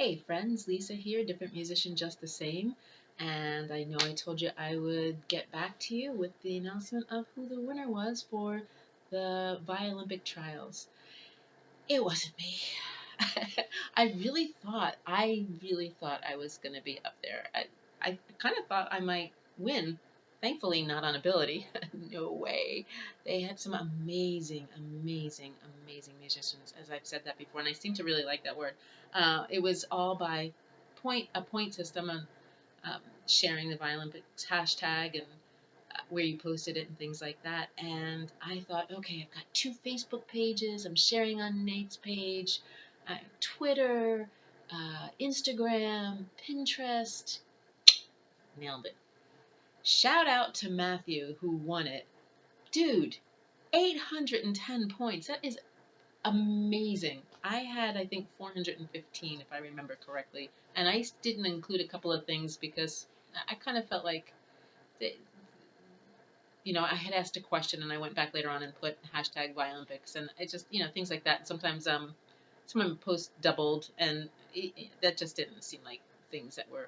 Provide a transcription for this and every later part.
Hey friends, Lisa here, different musician just the same. And I know I told you I would get back to you with the announcement of who the winner was for the Violympic trials. It wasn't me. I really thought I was going to be up there. I kind of thought I might win. Thankfully, not on ability. No way. They had some amazing musicians, as I've said that before, and I seem to really like that word. It was all by a point system and sharing the Violympics hashtag and where you posted it and things like that. And I thought, okay, I've got two Facebook pages. I'm sharing on Nate's page, Twitter, Instagram, Pinterest. Nailed it. Shout out to Matthew who won it. Dude, 810 points. That is amazing. I had, I think, 415 if I remember correctly. And I didn't include a couple of things because I kind of felt like I had asked a question and I went back later on and put hashtag Violympics and it just, things like that. Sometimes some of my posts doubled and that just didn't seem like things that were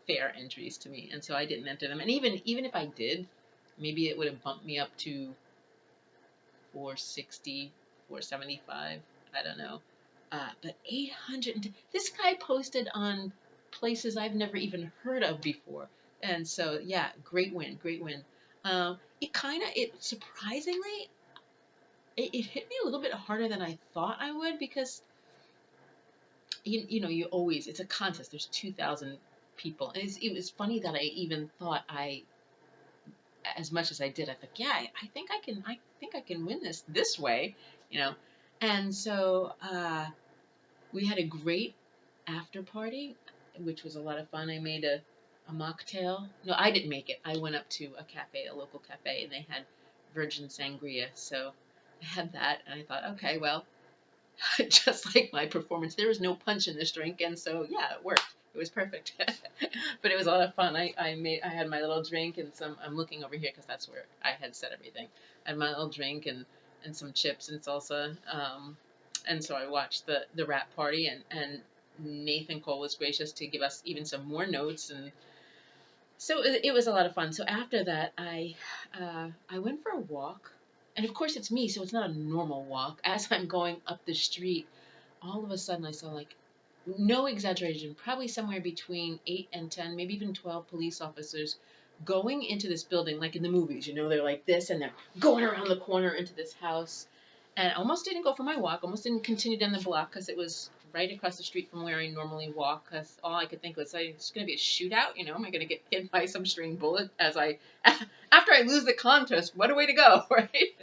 fair entries to me, and so I didn't enter them. And even if I did, maybe it would have bumped me up to 460, 475. I don't know. But 800. This guy posted on places I've never even heard of before, and so yeah, great win, great win. It surprisingly, it hit me a little bit harder than I thought I would because you always, it's a contest. There's 2,000 people, and it was funny that I even thought as much as I did, I thought, yeah, I think I can win this way, you know. And so we had a great after party, which was a lot of fun. I made a mocktail. No, I didn't make it. I went up to a cafe, a local cafe, and they had virgin sangria. So I had that, and I thought, okay, well, just like my performance, there was no punch in this drink, and so yeah, it worked. It was perfect. But it was a lot of fun. I had my little drink and some. I'm looking over here because that's where I had set everything. I had my little drink and some chips and salsa. And so I watched the rap party, and Nathan Cole was gracious to give us even some more notes, and so it was a lot of fun. So after that, I went for a walk, and of course it's me, so it's not a normal walk. As I'm going up the street, all of a sudden I saw, like, no exaggeration, probably somewhere between 8 and 10, maybe even 12 police officers going into this building, like in the movies. They're like this, and they're going around the corner into this house. And I almost didn't go for my walk, almost didn't continue down the block because it was right across the street from where I normally walk. Because all I could think was, it's going to be a shootout. Am I going to get hit by some string bullet after I lose the contest? What a way to go, right?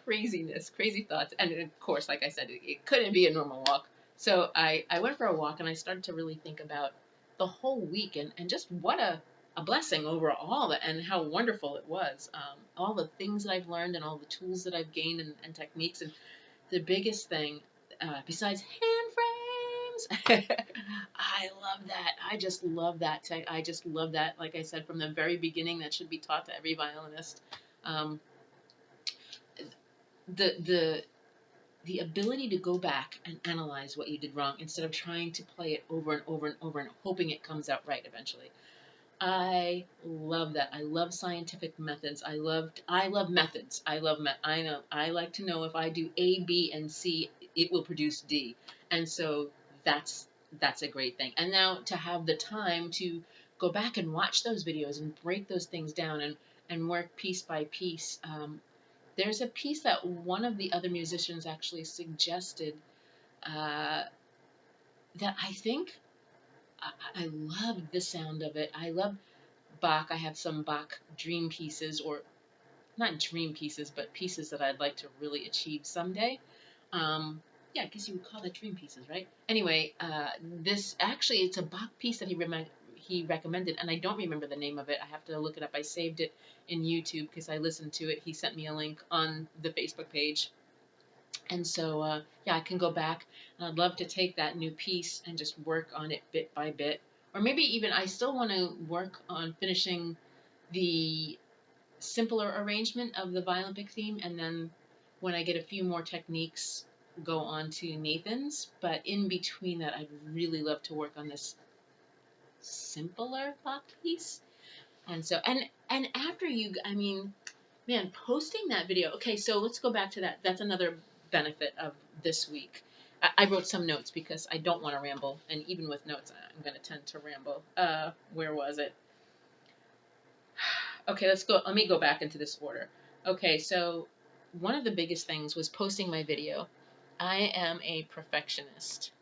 Craziness, crazy thoughts. And of course, like I said, it couldn't be a normal walk. So I went for a walk and I started to really think about the whole week and just what a blessing overall, and how wonderful it was. All the things that I've learned and all the tools that I've gained and techniques. And the biggest thing, besides hand frames, I love that. I just love that. I just love that. Like I said, from the very beginning, that should be taught to every violinist. Um, the the ability to go back and analyze what you did wrong instead of trying to play it over and over and over and hoping it comes out right eventually. I love that. I love scientific methods. I love methods. I know I like to know if I do A, B, and C, it will produce D. And so that's a great thing. And now to have the time to go back and watch those videos and break those things down and work piece by piece. There's a piece that one of the other musicians actually suggested, uh, that I think I love the sound of it. I love Bach. I have some Bach dream pieces, or not dream pieces, but pieces that I'd like to really achieve someday. Yeah, I guess you would call that dream pieces, right? Anyway, this actually, it's a Bach piece that he recommended, and I don't remember the name of it. I have to look it up. I saved it in YouTube because I listened to it. He sent me a link on the Facebook page. And so, yeah, I can go back, and I'd love to take that new piece and just work on it bit by bit. Or maybe even I still want to work on finishing the simpler arrangement of the Violympic theme, and then when I get a few more techniques go on to Nathan's, but in between that, I'd really love to work on this simpler block piece. And so, and after you, I mean, man, posting that video. Okay, so let's go back to that. That's another benefit of this week. I wrote some notes because I don't want to ramble, and even with notes, I'm going to tend to ramble. Where was it? Okay, let's go. Let me go back into this order. Okay, so one of the biggest things was posting my video. I am a perfectionist.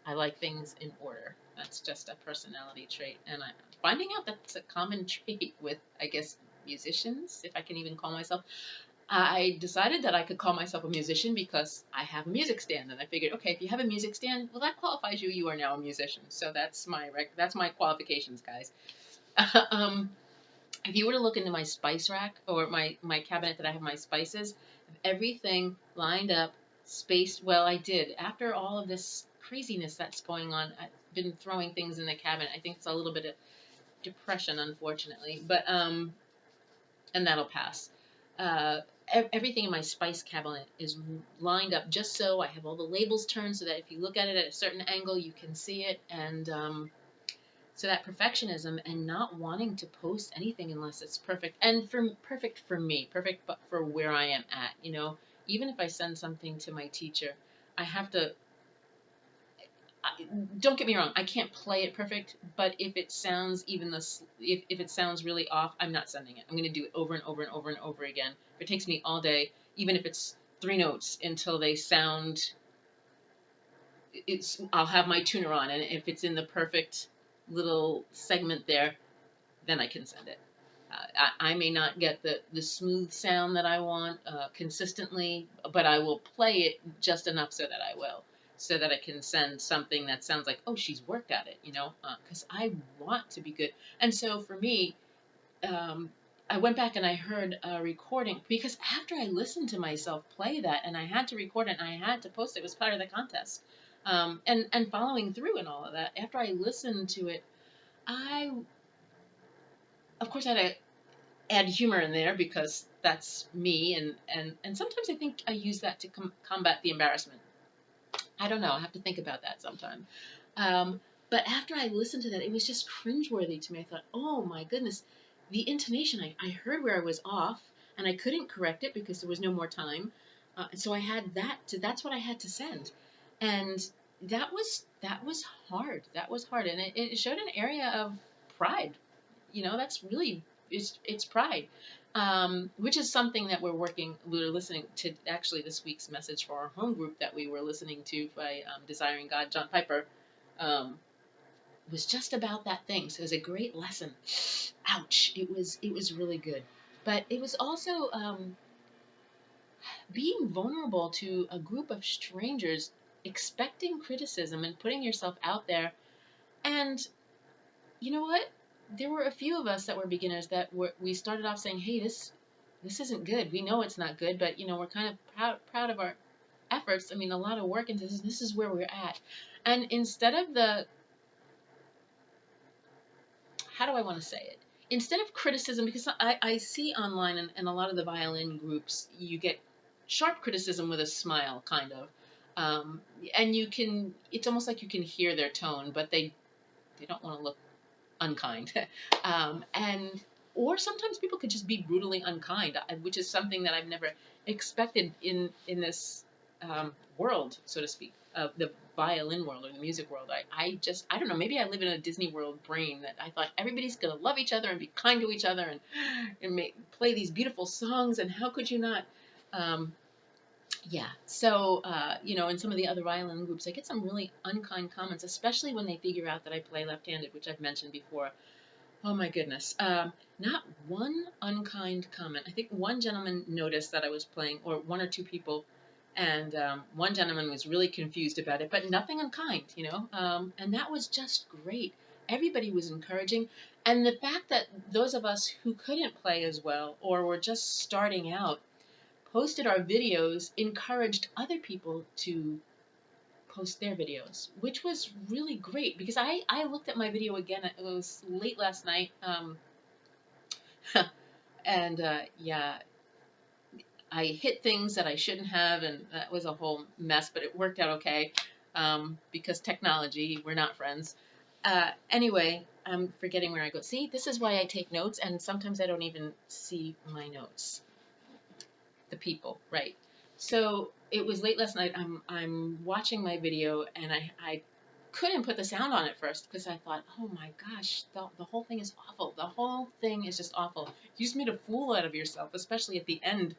I like things in order. That's just a personality trait, and I'm finding out that's a common trait with, I guess, musicians, if I can even call myself. I decided that I could call myself a musician because I have a music stand, and I figured, okay, if you have a music stand, well, that qualifies you. You are now a musician. So that's my qualifications, guys. um, if you were to look into my spice rack or my cabinet that I have my spices, everything lined up, spaced. Well, I did. After all of this craziness that's going on, I've been throwing things in the cabinet. I think it's a little bit of depression, unfortunately, but and that'll pass. Uh, Everything in my spice cabinet is lined up just so I have all the labels turned so that if you look at it at a certain angle, you can see it. And so that perfectionism and not wanting to post anything unless it's perfect, and perfect for me, perfect but for where I am at. Even if I send something to my teacher, I have to. Don't get me wrong, I can't play it perfect, but if it sounds if it sounds really off, I'm not sending it. I'm going to do it over and over and over and over again. If it takes me all day, even if it's 3 notes until they sound, I'll have my tuner on, and if it's in the perfect little segment there, then I can send it. I may not get the smooth sound that I want consistently, but I will play it just enough so that I will, so that I can send something that sounds like, oh, she's worked at it, because I want to be good. And so for me, I went back and I heard a recording because after I listened to myself play that and I had to record it and I had to post it, it was part of the contest. And following through and all of that, after I listened to it, I, of course, I had to add humor in there because that's me, and sometimes I think I use that to combat the embarrassment. I don't know. I have to think about that sometime. But after I listened to that, it was just cringeworthy to me. I thought, oh my goodness, the intonation. I heard where I was off, and I couldn't correct it because there was no more time. So I had that. That's what I had to send, and that was hard. That was hard, and it showed an area of pride. That's really it's pride, which is something that we were listening to actually this week's message for our home group that we were listening to by Desiring God, John Piper, was just about that thing. So it was a great lesson. Ouch! It was really good, but it was also being vulnerable to a group of strangers, expecting criticism and putting yourself out there. And you know what? There were a few of us that were beginners we started off saying, "Hey, this isn't good. We know it's not good, but we're kind of proud of our efforts. I mean, a lot of work into this. This is where we're at." And instead of how do I want to say it? Instead of criticism, because I see online and a lot of the violin groups, you get sharp criticism with a smile, kind of. And it's almost like you can hear their tone, but they don't want to look unkind. And or sometimes people could just be brutally unkind, which is something that I've never expected in this world, so to speak, of the violin world or the music world. I don't know, maybe I live in a Disney World brain that I thought everybody's going to love each other and be kind to each other and play these beautiful songs, and how could you not? Yeah, so, in some of the other violin groups, I get some really unkind comments, especially when they figure out that I play left-handed, which I've mentioned before. Oh my goodness. Not one unkind comment. I think one gentleman noticed that I was playing, or one or two people, and one gentleman was really confused about it, but nothing unkind. And that was just great. Everybody was encouraging, and the fact that those of us who couldn't play as well, or were just starting out, posted our videos, encouraged other people to post their videos, which was really great because I looked at my video again. It was late last night, and yeah, I hit things that I shouldn't have, and that was a whole mess, but it worked out okay, because technology, we're not friends. Anyway, I'm forgetting where I go. See, this is why I take notes, and sometimes I don't even see my notes. The people, right? So it was late last night. I'm watching my video, and I couldn't put the sound on at first because I thought, oh my gosh, the whole thing is awful. The whole thing is just awful. You just made a fool out of yourself, especially at the end.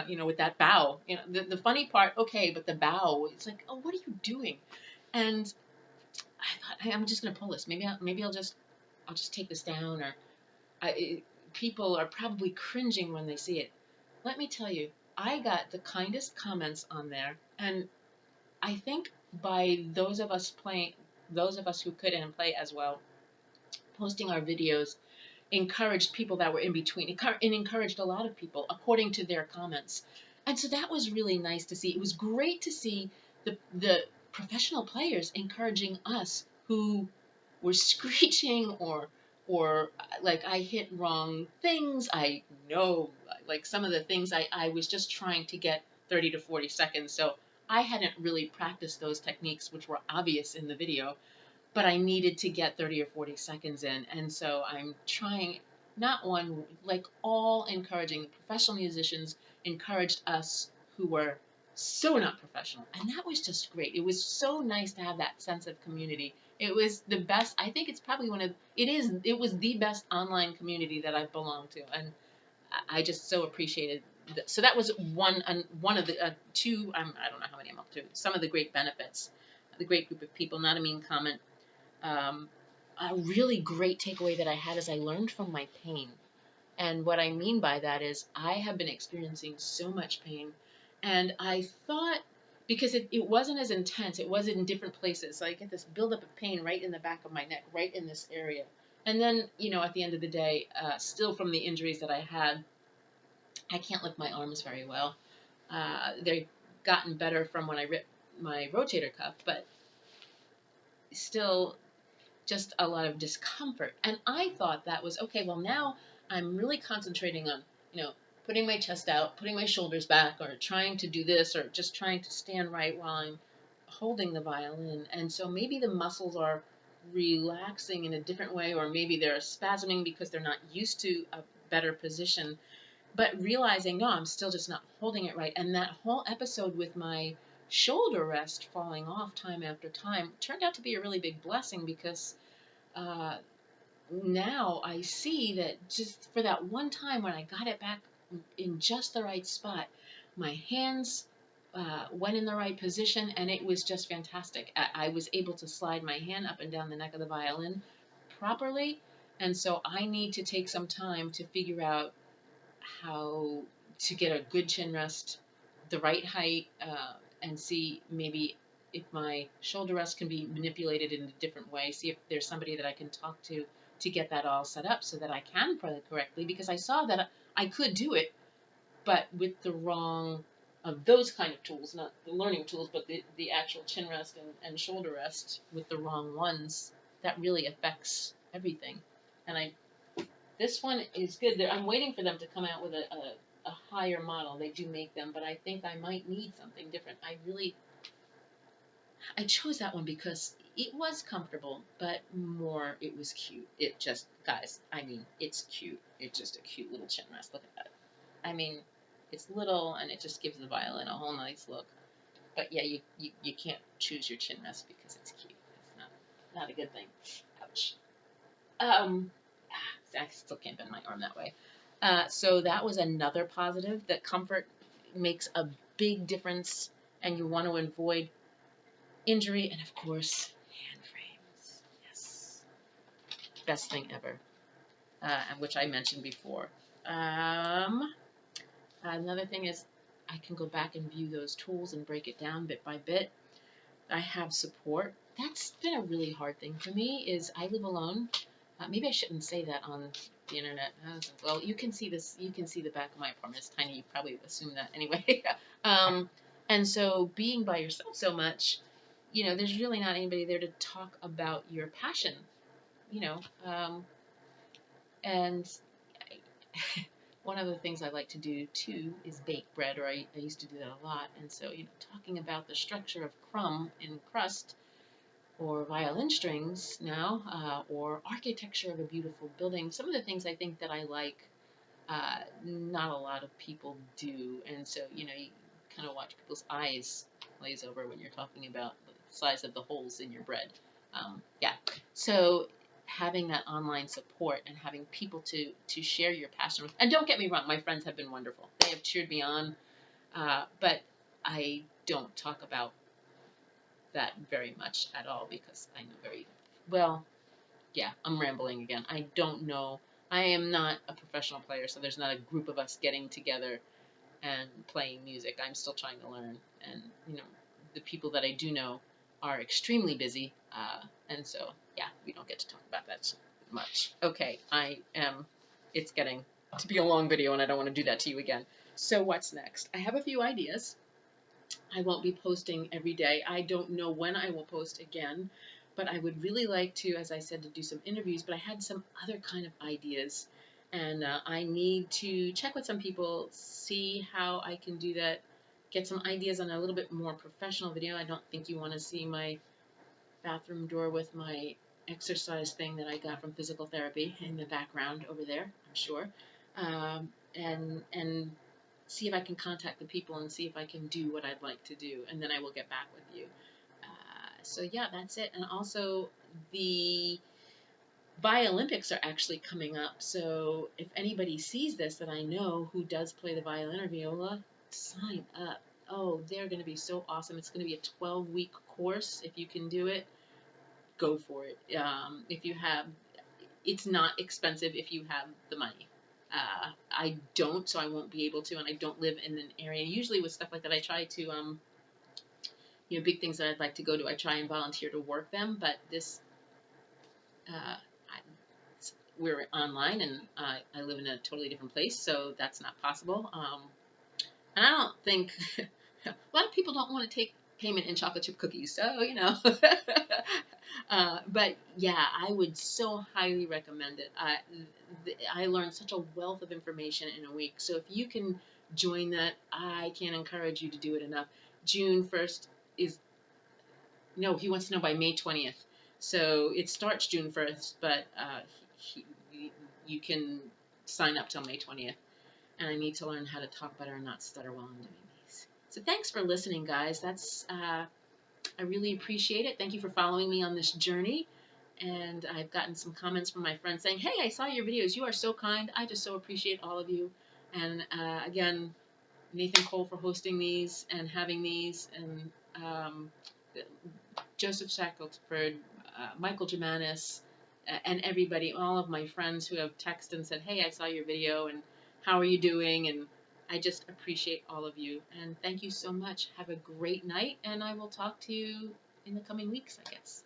With that bow. The funny part, okay, but the bow, it's like, oh, what are you doing? And I thought, hey, I'm just gonna pull this. Maybe I'll just take this down, or people are probably cringing when they see it. Let me tell you, I got the kindest comments on there, and I think by those of us who could and play as well, posting our videos encouraged people that were in between. It encouraged a lot of people according to their comments. And so that was really nice to see. It was great to see the professional players encouraging us who were screeching, or like I hit wrong things. I know, like some of the things I was just trying to get 30 to 40 seconds. So I hadn't really practiced those techniques, which were obvious in the video, but I needed to get 30 or 40 seconds in. And so I'm trying, not one, like all encouraging. The professional musicians encouraged us who were so not professional. And that was just great. It was so nice to have that sense of community. It was the best. I think it's probably it was the best online community that I've belonged to. And I just so appreciated that. So that was one of the two, I don't know how many I'm up to, some of the great benefits, the great group of people, not a mean comment. Um, a really great takeaway that I had is I learned from my pain. And what I mean by that is I have been experiencing so much pain. And I thought, because it wasn't as intense, it was in different places. So I get this buildup of pain right in the back of my neck, right in this area. And then, at the end of the day, still from the injuries that I had, I can't lift my arms very well. They've gotten better from when I ripped my rotator cuff, but still just a lot of discomfort. And I thought that was okay. Well, now I'm really concentrating on, putting my chest out, putting my shoulders back, or trying to do this, or just trying to stand right while I'm holding the violin. And so maybe the muscles are relaxing in a different way, or maybe they're spasming because they're not used to a better position. But realizing, no, I'm still just not holding it right. And that whole episode with my shoulder rest falling off time after time turned out to be a really big blessing, because uh, now I see that just for that one time when I got it back in just the right spot, my hands went in the right position, and it was just fantastic. I was able to slide my hand up and down the neck of the violin properly, and so I need to take some time to figure out how to get a good chin rest, the right height, and see maybe if my shoulder rest can be manipulated in a different way. See if there's somebody that I can talk to get that all set up so that I can play it correctly, because I saw that I could do it, but with the wrong of those kind of tools, not the learning tools, but the actual chin rest and shoulder rest with the wrong ones, that really affects everything. And this one is good. I'm waiting for them to come out with a higher model. They do make them, but I think I might need something different. I chose that one because it was comfortable, but more, it was cute. It just, guys, I mean, it's cute. It's just a cute little chin rest. Look at that. I mean, it's little, and it just gives the violin a whole nice look. But yeah, you can't choose your chin rest because it's cute. It's not a good thing. Ouch. I still can't bend my arm that way. So that was another positive, that comfort makes a big difference, and you want to avoid injury. And of course, hand frames. Yes. Best thing ever, which I mentioned before. Another thing is I can go back and view those tools and break it down bit by bit. I have support. That's been a really hard thing for me, is I live alone. Maybe I shouldn't say that on the internet. Well, you can see this. You can see the back of my apartment. It's tiny. You probably assume that anyway. And so being by yourself so much, there's really not anybody there to talk about your passion, and one of the things I like to do too is bake bread, or I used to do that a lot. And so, talking about the structure of crumb in crust, or violin strings now, or architecture of a beautiful building, some of the things I think that I like, not a lot of people do. And so, you kind of watch people's eyes glaze over when you're talking about the size of the holes in your bread. Yeah. So having that online support and having people to share your passion with, and don't get me wrong, my friends have been wonderful. They have cheered me on, but I don't talk about that very much at all because I know very well. Yeah, I'm rambling again. I don't know. I am not a professional player, so there's not a group of us getting together and playing music. I'm still trying to learn, and the people that I do know are extremely busy, and so yeah, we don't get to talk about that so much. Okay, I am. It's getting to be a long video, and I don't want to do that to you again. So what's next? I have a few ideas. I won't be posting every day. I don't know when I will post again, but I would really like to, as I said, to do some interviews, but I had some other kind of ideas, and I need to check with some people, see how I can do that, get some ideas on a little bit more professional video. I don't think you want to see my bathroom door with my exercise thing that I got from physical therapy in the background over there, I'm sure. And see if I can contact the people and see if I can do what I'd like to do, and then I will get back with you. So yeah, that's it. And also, the Violympics are actually coming up, so if anybody sees this that I know who does play the violin or viola, sign up. Oh, they're going to be so awesome. It's going to be a 12-week course. If you can do it, go for it. If you have, it's not expensive if you have the money. I don't, so I won't be able to, and I don't live in an area. Usually with stuff like that, I try to, big things that I'd like to go to, I try and volunteer to work them, but this, we're online, and I live in a totally different place, so that's not possible. And I don't think, a lot of people don't want to take payment in chocolate chip cookies, so, but yeah, I would so highly recommend it. I learned such a wealth of information in a week, so if you can join that, I can't encourage you to do it enough. June 1st is, no, he wants to know by May 20th. So it starts June 1st, but you can sign up till May 20th. And I need to learn how to talk better and not stutter while I'm doing these. So thanks for listening, guys. That's I really appreciate it. Thank you for following me on this journey. And I've gotten some comments from my friends saying, hey, I saw your videos. You are so kind. I just so appreciate all of you. And again, Nathan Cole for hosting these and having these, and Joseph Shackelford, Michael Germanis, and everybody, all of my friends who have texted and said, hey, I saw your video, and how are you doing? And I just appreciate all of you. And thank you so much. Have a great night, and I will talk to you in the coming weeks, I guess.